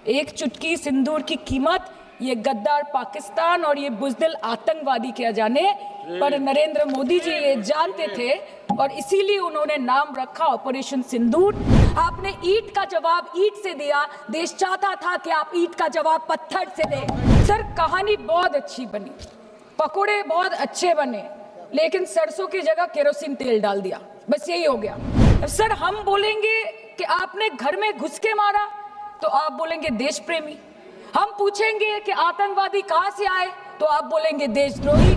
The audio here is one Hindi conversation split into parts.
एक चुटकी सिंदूर की कीमत ये गद्दार पाकिस्तान और ये बुज़दिल आतंकवादी किया जाने, पर नरेंद्र मोदी जी ये जानते थे और इसीलिए उन्होंने नाम रखा ऑपरेशन सिंदूर। आपने ईंट का जवाब ईंट से दिया, देश चाहता था कि आप ईंट का जवाब पत्थर से दें। सर, कहानी बहुत अच्छी बनी, पकोड़े बहुत अच्छे बने, लेकिन सरसों की जगह केरोसिन तेल डाल दिया, बस यही हो गया। सर, हम बोलेंगे कि आपने घर में घुस के मारा तो आप बोलेंगे देश प्रेमी। हम पूछेंगे कि आतंकवादी कहां से आए तो आप बोलेंगे देशद्रोही।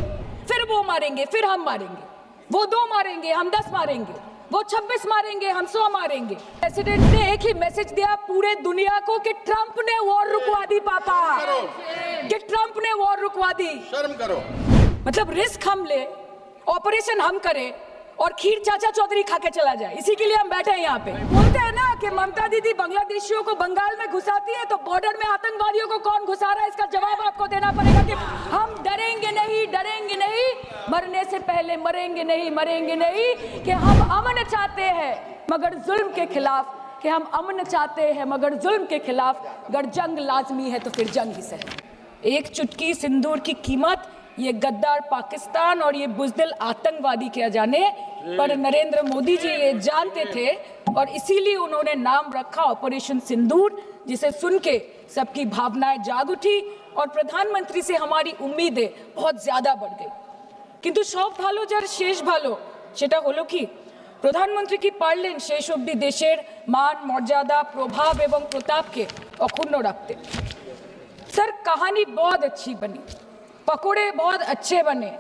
फिर वो मारेंगे, फिर हम मारेंगे, वो 2 मारेंगे, हम 10 मारेंगे, वो 26 मारेंगे, हम 100 मारेंगे। प्रेसिडेंट ने एक ही मैसेज दिया पूरे दुनिया को कि ट्रंप ने वॉर रुकवा दी पापा, कि ट्रंप ने वॉर रुकवा दी। शर्म करो। मतलब रिस्क हम ले, ऑपरेशन हम करें और खीर चाचा चौधरी खा के चला जाए, इसी के लिए हम बैठे हैं यहाँ पे। बोलते हैं ना कि ममता दीदी बांग्लादेशियों को बंगाल में घुसाती है, तो बॉर्डर में आतंकवादियों को कौन घुसा रहा है, इसका जवाब आपको देना पड़ेगा कि हम डरेंगे नहीं, डरेंगे नहीं, मरने से पहले मरेंगे नहीं, मरेंगे नहीं, कि हम अमन चाहते हैं मगर जुल्म के खिलाफ, कि हम अमन चाहते हैं मगर जुल्म के खिलाफ, अगर जंग लाजमी है तो फिर जंग ही सही। एक चुटकी सिंदूर की कीमत ये गद्दार पाकिस्तान और ये बुज़दिल आतंकवादी किया जाने, पर नरेंद्र मोदी जी ये जानते थे और इसीलिए उन्होंने नाम रखा ऑपरेशन सिंदूर, जिसे सुन के सबकी भावनाएं जाग उठी और प्रधानमंत्री से हमारी उम्मीदें बहुत ज्यादा बढ़ गई। কিন্তু সব ভালো যার শেষ ভালো, সেটা হলো কি প্রধানমন্ত্রী কি পারলেন শেষ অবধি দেশের মান মর্যাদা প্রভাব এবং প্রতাপকে অক্ষুণ্ণ রাখতে। सर, कहानी बहुत अच्छी बनी, पकोड़े बहुत अच्छे बने,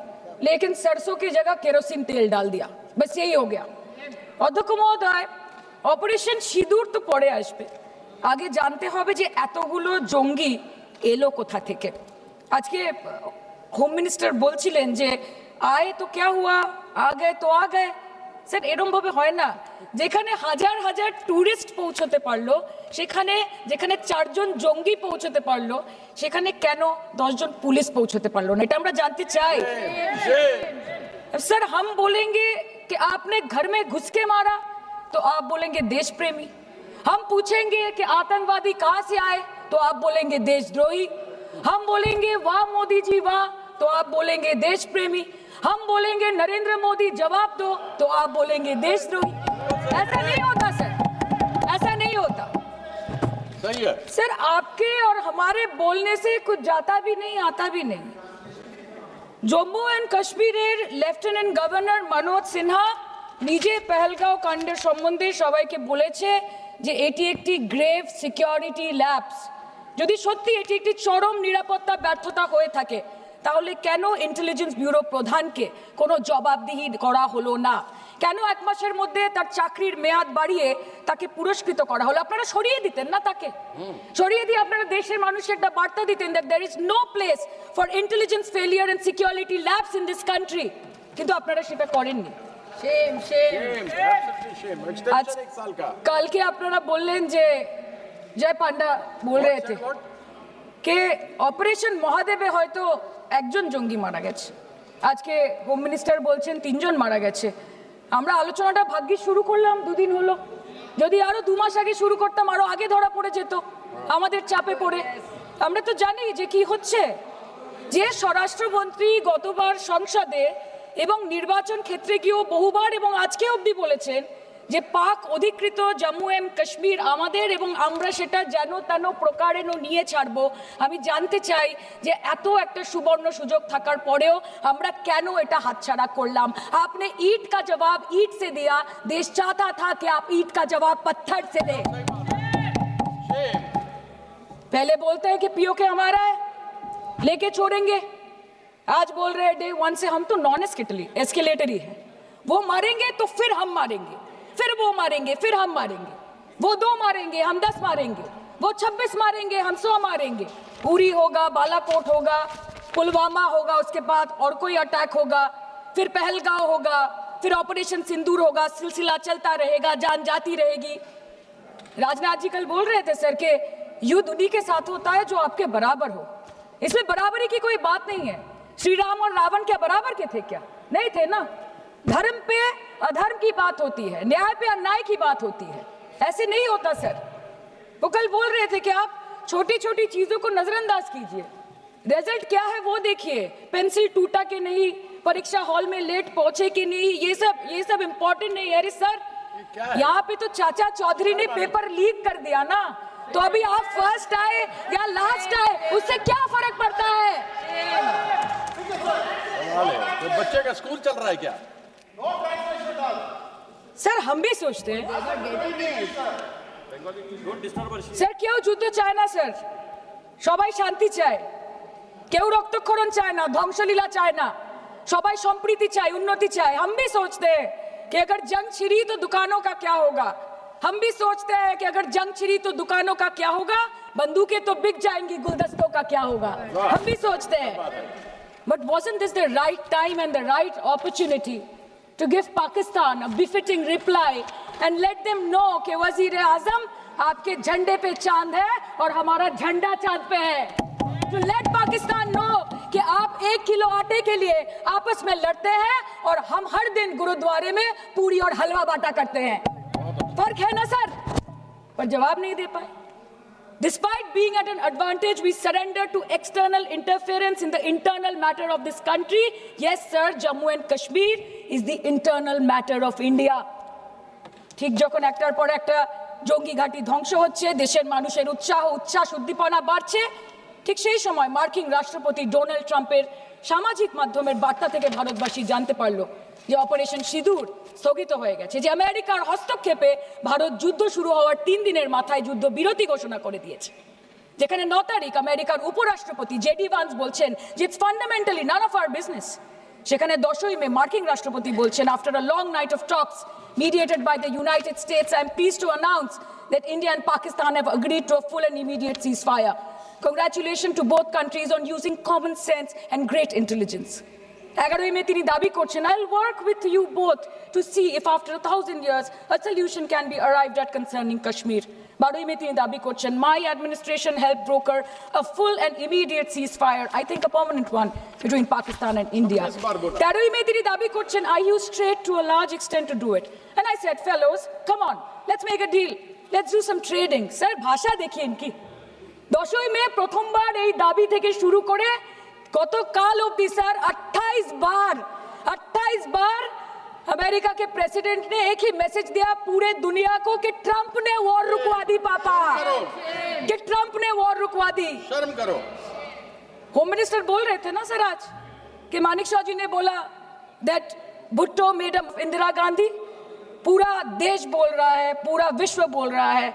लेकिन सरसों की जगह केरोसिन तेल डाल दिया, बस यही हो गया। অধ্যক্ষ মহোদয়, অপারেশন সিঁদুর তো পরে আসবে, আগে জানতে হবে যে এতগুলো জঙ্গি এলো কোথা থেকে। আজকে হোম মিনিস্টার বলছিলেন যে আয়ে তো क्या हुआ, आ गए तो आ गए। স্যার, এরকম ভাবে হয় না, যেখানে হাজার হাজার টুরিস্ট পৌঁছতে পারলো, সেখানে যেখানে 4 জন জঙ্গি পৌঁছতে পারলো, সেখানে কেন 10 জন পুলিশ পৌঁছতে পারলো না, এটা আমরা জানতে চাই। सर, हम बोलेंगे कि आपने घर में घुस के मारा तो आप बोलेंगे देश प्रेमी। हम पूछेंगे कि आतंकवादी कहां से आए तो आप बोलेंगे देशद्रोही। हम बोलेंगे वाह मोदी जी वाह तो आप बोलेंगे देश प्रेमी। हम बोलेंगे नरेंद्र मोदी जवाब दो तो आप बोलेंगे देशद्रोही। ऐसा नहीं होता सर, ऐसा नहीं होता। सही है सर, आपके और हमारे बोलने से कुछ जाता भी नहीं, आता भी नहीं। জম্মু অ্যান্ড কাশ্মীরের লেফটেন্যান্ট গভর্নর মনোজ সিনহা নিজে পেহেলগাঁও কাণ্ডের সম্বন্ধে সবাইকে বলেছে যে এটি একটি গ্রেভ সিকিউরিটি ল্যাপস। যদি সত্যি এটি একটি চরম নিরাপত্তা ব্যর্থতা হয়ে থাকে, তাহলে কেন ইন্টেলিজেন্স ব্যুরো প্রধানকে কোনো জবাবদিহি করা হলো না? কেন 1 মাসের মধ্যে তার চাকরির মেয়াদ বাড়িয়ে তাকে পুরস্কৃত করা হলো? আপনারা সরিয়ে দিতেন না তাকে, সরিয়ে দিয়ে আপনারা দেশের মানুষকে একটা বার্তা দিতেন that there is no place for intelligence failure and security labs in this country, কিন্তু আপনারা সেটা করেননি। shame absolutely shame extension 1 साल का। কালকে আপনারা বললেন যে জয় পান্ডা বল रहे थे कि অপারেশন মহাদেবে হয়তো 1 জন জঙ্গি মারা গেছে, আজকে হোম মিনিস্টার বলছেন 3 জন মারা গেছে। আমরা আলোচনাটা ভাগ্যে শুরু করলাম 2 দিন হলো, যদি আরো 2 মাস আগে শুরু করতাম আরো আগে ধরা পড়ে যেত আমাদের চাপে পড়ে। আমরা তো জানি যে কি হচ্ছে, যে স্বরাষ্ট্রমন্ত্রী গতবার সংসদে এবং নির্বাচন ক্ষেত্রে গিয়েও বহুবার এবং আজকে অবধি বলেছেন যে পাক অধিকৃত জম্মু এন্ড কাশ্মীর আমাদের এবং আমরা সেটা যেন তেন প্রকারেণ নিয়ে ছাড়বো। আমি জানতে চাই যে এত একটা সুবর্ণ সুযোগ থাকার পরেও আমরা কেন এটা হাতছাড়া করলাম? आपने ईंट का जवाब ईंट से दिया, देश चाहता था कि आप ईंट का जवाब पत्थर से दें। पहले बोलते हैं कि पीओके हमारा है, लेके छोड़ेंगे, आज बोल रहे हैं डे 1 से हम तो नॉन एस्केलेटर ही है, वो मारेंगे तो फिर हम मारेंगे, फिर वो मारेंगे, फिर हम मारेंगे, वो 2 मारेंगे, हम 10 मारेंगे, वो 26 मारेंगे, हम 100 मारेंगे। उरी होगा, बालाकोट होगा, पुलवामा होगा, उसके बाद और कोई अटैक होगा, फिर पहलगांव होगा, फिर ऑपरेशन सिंदूर होगा, सिलसिला चलता रहेगा, जान जाती रहेगी। राजनाथ जी कल बोल रहे थे सर कि युद्ध उन्हीं के साथ होता है जो आपके बराबर हो, इसमें बराबरी की कोई बात नहीं है। श्री राम और रावण क्या बराबर के थे क्या? नहीं थे ना। धर्म पे अधर्म की बात होती है, न्याय पे अन्याय की बात होती है, ऐसे नहीं होता सर। वो कल बोल रहे थे कि आप छोटी छोटी चीजों को नजरअंदाज कीजिए। रिजल्ट क्या है वो देखिए, पेंसिल टूटा कि नहीं, परीक्षा हॉल में लेट पहुंचे कि नहीं, ये सब इम्पोर्टेंट नहीं है। अरे सर, यहाँ पे तो चाचा चौधरी ने पेपर लीक कर दिया ना, तो अभी आप फर्स्ट आए या लास्ट आए उससे क्या फर्क पड़ता है? तो बच्चे का स्कूल चल रहा है क्या? सर हम भी सोचते हैं স্যার, কেউ যুদ্ধ চায় না স্যার, সবাই শান্তি চায়, কেউ রক্তক্ষরণ চায় না, ধ্বংসলীলা চায় না, সবাই সম্প্রীতি চায়, উন্নতি চায়। हम भी सोचते हैं कि अगर जंग छिड़ी तो दुकानों का क्या होगा, हम भी सोचते हैं कि अगर जंग छिड़ी तो दुकानों का क्या होगा, बंदूकें तो बिक जाएंगी, गुलदस्तों का क्या होगा, हम भी सोचते हैं। But wasn't this the right time and the right opportunity to give Pakistan a befitting reply and let them know कि वजीर आजम आपके झंडे पे चांद है और हमारा झंडा चांद पे है। To let Pakistan know कि आप 1 किलो आटे के लिए आपस में लड़ते हैं और हम हर दिन गुरुद्वारे में पूरी और हलवा बांटा करते हैं। फर्क है ना सर? पर जवाब नहीं दे पाए। Despite being at an advantage, we surrender to external interference in the internal matter of this country. Yes, sir, Jammu and Kashmir is the internal matter of India. ঠিক যখন একটার পর একটা জঙ্গি ঘাঁটি ধ্বংস হচ্ছে, দেশের মানুষের উচ্ছ্বাস উদ্দীপনা বাড়ছে, ঠিক সেই সময় মার্কিন রাষ্ট্রপতি ডোনাল্ড ট্রাম্পের সামাজিক মাধ্যমের বার্তা থেকে ভারতবাসী জানতে পারলো যে অপারেশন সিঁদুর স্থগিত হয়ে গেছে, যে আমেরিকার হস্তক্ষেপে ভারত যুদ্ধ শুরু হওয়ার 3 দিনের মাথায় যুদ্ধ বিরতি ঘোষণা করে দিয়েছে, যেখানে 9 তারিখ আমেরিকার উপরাষ্ট্রপতি জেডি ভান্স বলছেন যে it's fundamentally none of our business. সেখানে 10ই মে মার্কিন রাষ্ট্রপতি বলছেন, after a long night of talks mediated by the United States, I am pleased to announce that India and Pakistan have agreed to a full and immediate ceasefire. Congratulations to both countries on using common sense and great intelligence. 11ই মে তিনি দাবি করছেন, I'll work with you both to see if after 1000 years a solution can be arrived at concerning Kashmir. 12ই মে তিনি দাবি করছেন, my administration helped broker a full and immediate ceasefire, I think a permanent one, between Pakistan and India. 13ই মে তিনি দাবি করছেন, I used trade to a large extent to do it. And I said, fellows, come on, let's make a deal. Let's do some trading. Sir, ভাষা দেখিয়ে কি 10ই মে প্রথমবার এই দাবি থেকে শুরু করে গতকাল অবধি স্যার 28 बार अमेरिका के प्रेसिडेंट ने एक ही मैसेज दिया पूरे दुनिया को कि ट्रंप ने वॉर रुकवा दी पापा, कि ट्रंप ने वॉर रुकवा दी। शर्म करो। होम मिनिस्टर बोल रहे थे ना सर आज कि मानिक शाह जी ने बोला दैट भुट्टो मेड इंदिरा गांधी, पूरा देश बोल रहा है, पूरा विश्व बोल रहा है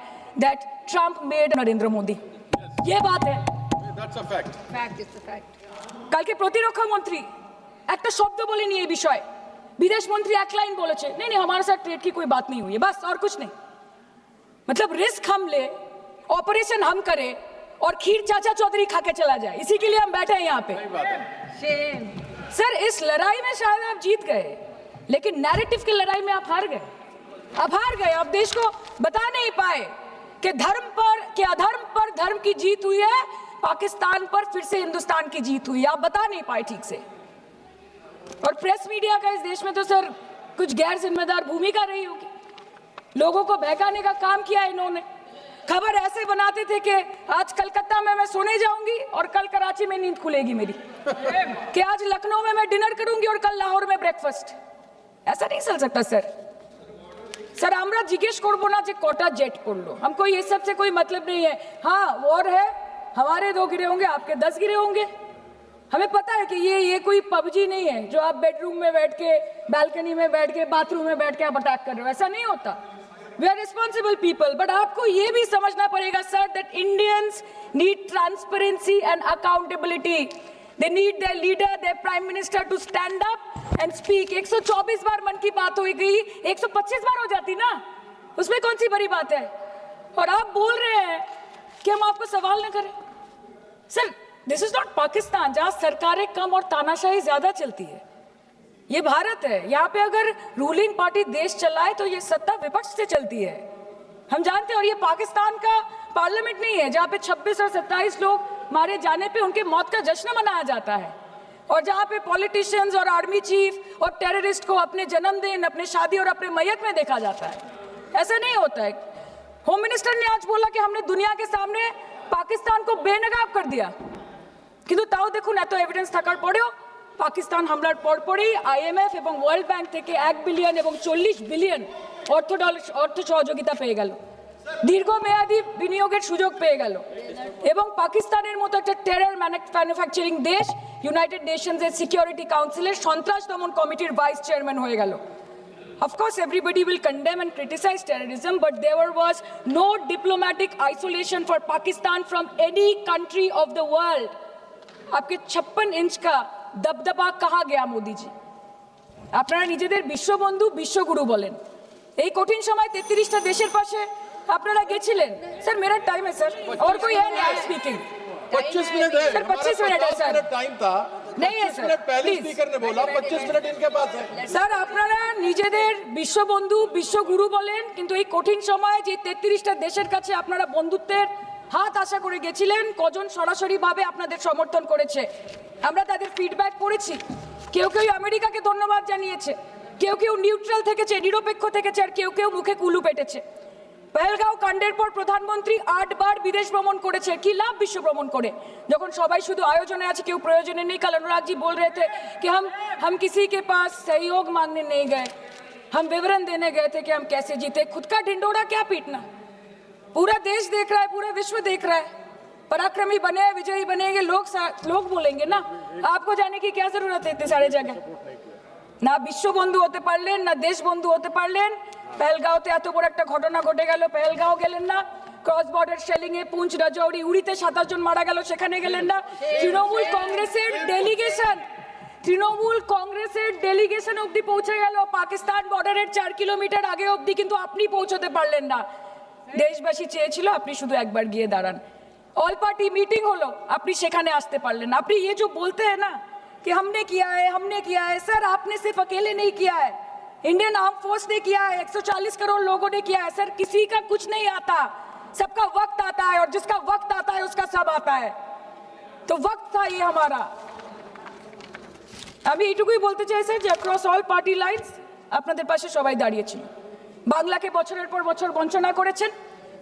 that Trump made Narendra Modi. ये बात है, That's a fact. Fact is the fact. কালকে প্রতিরক্ষা মন্ত্রী একটা শব্দ বলেনি এই বিষয়ে, विदेश मंत्री एक लाइन बोले थे, नहीं हमारे साथ ट्रेड की कोई बात नहीं हुई है, बस और कुछ नहीं। मतलब रिस्क हम ले, ऑपरेशन हम करें और खीर चाचा चौधरी खा के चला जाए, इसी के लिए हम बैठे हैं यहाँ पे। Shame. सर इस लड़ाई में शायद आप जीत गए, लेकिन नैरेटिव की लड़ाई में आप हार गए। आप देश को बता नहीं पाए कि धर्म पर, कि अधर्म पर धर्म की जीत हुई है, पाकिस्तान पर फिर से हिंदुस्तान की जीत हुई है, आप बता नहीं पाए ठीक से। और प्रेस मीडिया का इस देश में तो सर कुछ गैर जिम्मेदार भूमिका रही होगी, लोगों को बहकाने का काम किया इन्होंने। खबर ऐसे बनाते थे कि आज कलकत्ता में मैं सोने जाऊंगी और कल कराची में नींद खुलेगी मेरी, कि आज लखनऊ में मैं डिनर करूंगी और कल लाहौर में ब्रेकफास्ट। ऐसा नहीं चल सकता सर। सर আমরা জিজ্ঞেস করব না যে কটা জেট করলো, हमको ये सब से कोई मतलब नहीं है। हाँ वॉर है, हमारे 2 गिरे होंगे, आपके 10 गिरे होंगे, हमें पता है कि ये कोई पबजी नहीं है जो आप बेडरूम में बैठ के, बालकनी में बैठ के, बाथरूम में बैठ के आप अटैक कर रहे हो, ऐसा नहीं होता। We are responsible people, but आपको ये भी समझना पड़ेगा sir that Indians need transparency and accountability. They need their leader, their prime minister to stand up and speak. 124 बार मन की बात हो गई, 125 बार हो जाती ना, उसमें कौन सी बड़ी बात है? और आप बोल रहे हैं कि हम आपको सवाल न करें। Sir this is not Pakistan जहां सरकारें कम और तानाशाही ज्यादा चलती है, ये भारत है। यहाँ पे अगर रूलिंग पार्टी देश चलाए तो ये सत्ता विपक्ष से चलती है, हम जानते हैं। और ये पाकिस्तान का पार्लियामेंट नहीं है जहाँ पे 26 और 27 लोग मारे जाने पे उनके मौत का जश्न मनाया जाता है, और जहाँ पे पॉलिटिशियंस और आर्मी चीफ और टेररिस्ट को अपने जन्मदिन, अपने शादी और अपने मैयत में देखा जाता है। ऐसा नहीं होता है। होम मिनिस्टर ने आज बोला कि हमने दुनिया के सामने পাকিস্তান को বেনকাব कर दिया কিন্তু তাও দেখুন এত এভিডেন্স থাকার পরেও পাকিস্তান হামলার পরপরই আইএমএফ এবং ওয়ার্ল্ড ব্যাংক থেকে 1 বিলিয়ন এবং 40 বিলিয়ন অর্থ সহযোগিতা পেয়ে গেল, দীর্ঘমেয়াদী বিনিয়োগের সুযোগ পেয়ে গেল এবং পাকিস্তানের মতো একটা টেরর ম্যানুফ্যাকচারিং দেশ ইউনাইটেড নেশনসের সিকিউরিটি কাউন্সিলের সন্ত্রাস দমন কমিটির ভাইস চেয়ারম্যান হয়ে গেল। Of course, everybody will condemn and criticize terrorism, but there was no diplomatic isolation for Pakistan from any country of the world. आपके 56 इंच का दबदबा कहाँ गया मोदी जी? আপনারা নিজেদের বিশ্ববন্ধু বিশ্বগুরু বলেন, এই কঠিন সময় 33টা দেশের পাশে আপনারা গেছিলেন। স্যার मेरा टाइम है सर, और कोई है नहीं स्पीकिंग? 25 मिनट है सर 25 मिनट है सर, टाइम था, नहीं है 25 सर, मिनट पहले प्लीज स्पीकर ने बोला 25 मिनट इनके पास है। স্যার আপনারা নিজেদের বিশ্ববন্ধু বিশ্বগুরু বলেন, কিন্তু এই কঠিন সময়ে যে 33টা দেশের কাছে আপনারা বন্ধুত্বের হাত আশা করে গেছিলেন, কজন সরাসরিভাবে আপনাদের সমর্থন করেছে আমরা তাদের ফিডব্যাক পড়েছি। কেউ কেউ আমেরিকাকে ধন্যবাদ জানিয়েছে, কেউ কেউ নিউট্রাল থেকেছে, নিরপেক্ষ থেকেছে, আর কেউ কেউ মুখে কুলু পেটেছে। পহেলগাঁও কাণ্ডের পর প্রধানমন্ত্রী 8 বার বিদেশ ভ্রমণ করেছে, কি লাভ বিশ্ব ভ্রমণ করে যখন সবাই শুধু আয়োজনে আছে, কেউ প্রয়োজনে নেই। কাল अनुराग जी बोल रहे थे कि हम किसी के पास सहयोग मांगने नहीं गए, हम विवरण देने गए थे कि हम कैसे जीते। खुद का ढिंडोरा क्या पीटना, पूरा देश देख रहा है, पूरा विश्व देख रहा है। पराक्रमी बने, विजयी बनेंगे लोग बोलेंगे ना, आपको जाने की क्या जरूरत है इतने सारे जगह। না বিশ্ববন্ধু হতে পারলেন, না দেশ বন্ধু হতে পারলেন। পেহেলগাঁওতে এত বড় একটা ঘটনা ঘটে গেল, পেহেলগাঁও গেলেন না। ক্রস বর্ডার শেলিং এ পুঞ্চ রাজৌরি উড়িতে 27 জন মারা গেল, সেখানে গেলেন না। তৃণমূল কংগ্রেসের ডেলিগেশন অবধি পৌঁছে গেল পাকিস্তান বর্ডারের 4 কিলোমিটার আগে অবধি, কিন্তু আপনি পৌঁছতে পারলেন না। দেশবাসী চেয়েছিল আপনি শুধু একবার গিয়ে দাঁড়ান। অল পার্টি মিটিং হলো, আপনি সেখানে আসতে পারলেন না। আপনি ये जो बोलते हैं ना कि हमने किया है, सर आपने सिर्फ अकेले नहीं किया है, इंडियन आर्म फोर्स ने किया है, 140 करोड़ लोगों ने किया है। सर किसी का कुछ नहीं आता, सबका वक्त आता है, और जिसका वक्त आता है उसका सब आता है। तो वक्त था ये हमारा। আমি এইটুকুই বলতে চাই স্যার যে অ্যাক্রস অল পার্টি লাইনস আপনাদের পাশে সবাই দাঁড়িয়েছিল। বাংলাকে বছরের পর বছর বঞ্চনা করেছেন,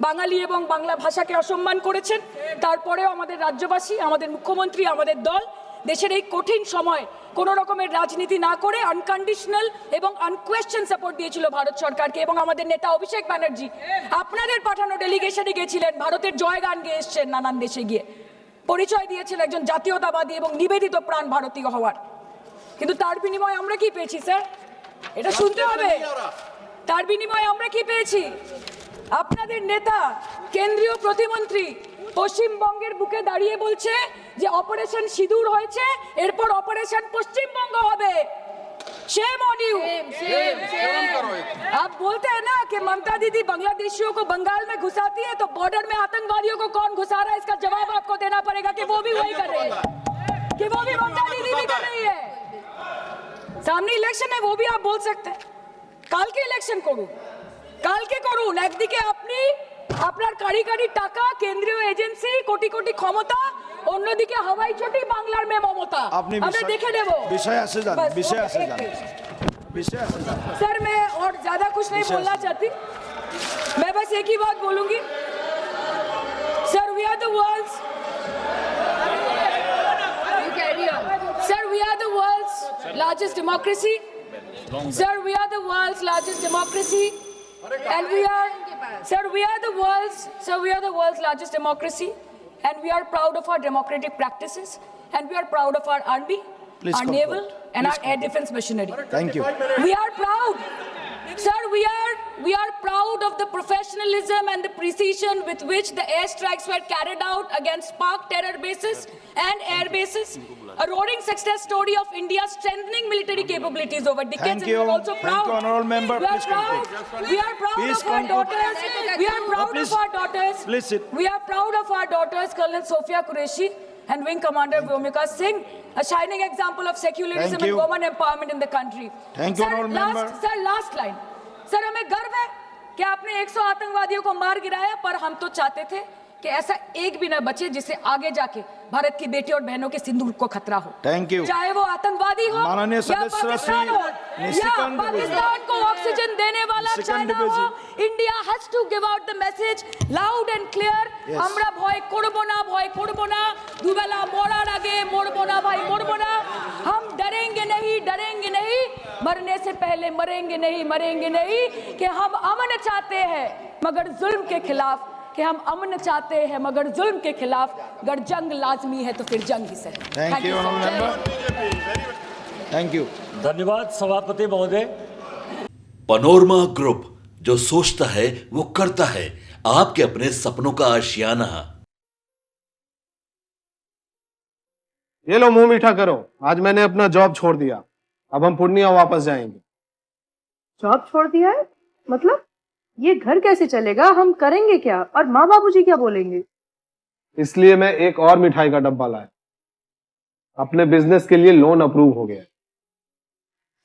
বাঙালি এবং বাংলা ভাষাকে অসম্মান করেছেন, তারপরেও আমাদের রাজ্যবাসী, আমাদের মুখ্যমন্ত্রী, আমাদের দল দেশের এই কঠিন সময় কোনো রকমের রাজনীতি না করে আনকন্ডিশনাল এবং আনকোয়েশ্চন সাপোর্ট দিয়েছিল ভারত সরকারকে। এবং আমাদের নেতা অভিষেক ব্যানার্জি আপনাদের পাঠানো ডেলিগেশনে গেছিলেন, ভারতের জয়গান গেয়ে এসছেন, নানান দেশে গিয়ে পরিচয় দিয়েছেন একজন জাতীয়তাবাদী এবং নিবেদিত প্রাণ ভারতীয় হওয়ার। কিন্তু তার বিনিময়ে আমরা কি পেয়েছি স্যার, এটা শুনতে হবে। তার বিনিময়ে আমরা কি পেয়েছি? আপনাদের নেতা কেন্দ্রীয় প্রতিমন্ত্রী পশ্চিমবঙ্গের বুকে দাঁড়িয়ে বলছে যে অপারেশন সিঁদুর হয়েছে, এরপর অপারেশন পশ্চিমবঙ্গ হবে। Shame on you. आप बोलते हैं ना कि ममता दीदी बांग्लादेशियों को बंगाल में घुसाती है, तो बॉर्डर में आतंकवादियों को कौन घुसा रहा है, इसका जवाब आपको देना पड़ेगा कि वो भी वही कर रही है, कि वो भी ममता दीदी भी कर रही है। सामने इलेक्शन है, वो भी आप बोल सकते हैं। কালকে ইলেকশন করুন, কালকে করুন। একদিকে আপনি আপনার কারিগরি টাকা, কেন্দ্রীয় এজেন্সি, কোটি কোটি ক্ষমতা, অন্যদিকে হাওয়াই চটি বাংলার মে মমতা। আমরা দেখে নেব। विषय से जान, विषय से जान, विषय से जान। सर मैं और ज्यादा कुछ नहीं बोलना चाहती, मैं बस एक ही बात बोलूंगी। Sir we are the world's, sir we are the world's largest democracy, sir we are the world's largest democracy, and we are the world's largest democracy, and we are proud of our democratic practices, and we are proud of our army, Please our conclude. naval, and our air defense machinery. Thank you. We are proud, sir, we are proud of the professionalism and the precision with which the airstrikes were carried out against Pak terror bases and air bases, a roaring success story of India's strengthening military capabilities over decades. Thank And you. we are also Thank proud. you, honorable member. We are Please proud. conclude. We are proud Please of our conclude. daughters. We are proud please. of our daughters. Please sit. We are proud of our daughters, Colonel Sophia Qureshi and Wing Commander Vyomika Singh, a shining example of secularism Thank and you. women empowerment in the country. Thank you, honorable member. Sir, last line. Sir हमें गर्व है कि आपने 100 आतंकवादियों को मार गिराया, पर हम तो चाहते थे कि ऐसा एक भी ना बचे जिससे आगे जाके भारत की बेटी और बहनों के सिंदूर को खतरा हो। Thank you. चाहे वो आतंकवादी हो माननीय या सदस्य पाकिस्तान हो या निशिकांत पाकिस्तान को ऑक्सीजन देने वाला निशिकांत चाइना हो। India has to give out the message loud and clear. Yes. আমরা ভয় করব না দুবেলা মরার আগে মরবো না भाई মরবো না। हम डरेंगे नहीं मरने से पहले मरेंगे नहीं कि हम अमन चाहते हैं मगर जुल्म के खिलाफ कि हम अमन चाहते हैं मगर जुल्म के खिलाफ अगर जंग लाजमी है तो फिर जंग ही सही। Thank you, honorable member. Thank you. धन्यवाद सभापति महोदय। पनोरमा ग्रुप, जो सोचता है वो करता है, आपके अपने सपनों का आशियाना। ये लो मुंह मीठा करो, आज मैंने अपना जॉब छोड़ दिया, अब हम पूर्णिया वापस जाएंगे। जॉब छोड़ दिया है? मतलब ये घर कैसे चलेगा? हम करेंगे क्या? और माँ बाबूजी क्या बोलेंगे? इसलिए मैं एक और मिठाई का डब्बा लाया। अपने बिजनेस के लिए लोन अप्रूव हो गया।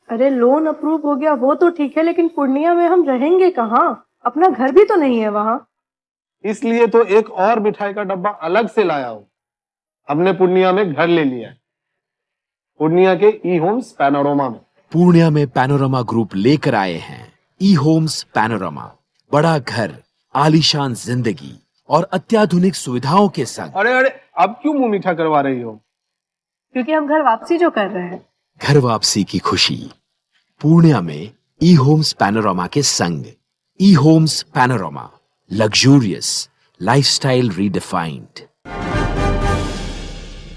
अरे लोन अप्रूव हो गया वो तो ठीक है, लेकिन पूर्णिया में हम रहेंगे कहाँ? अपना घर भी तो नहीं है वहाँ। इसलिए तो एक और मिठाई का डब्बा अलग से लाया हूँ। हमने पूर्णिया में घर ले लिया है, पूर्णिया के ई होम्स पैनोरमा में। पूर्णिया में पैनोरमा ग्रुप लेकर आए हैं ई होम्स पैनोरमा, बड़ा घर, आलीशान जिंदगी और अत्याधुनिक सुविधाओं के संग। अरे अब क्यों मुंह मीठा करवा रही हो? क्योंकि हम घर वापसी जो कर रहे हैं। घर वापसी की खुशी पूर्णिया में ई होम्स पैनोरमा के संग। E homes panorama, luxurious lifestyle redefined.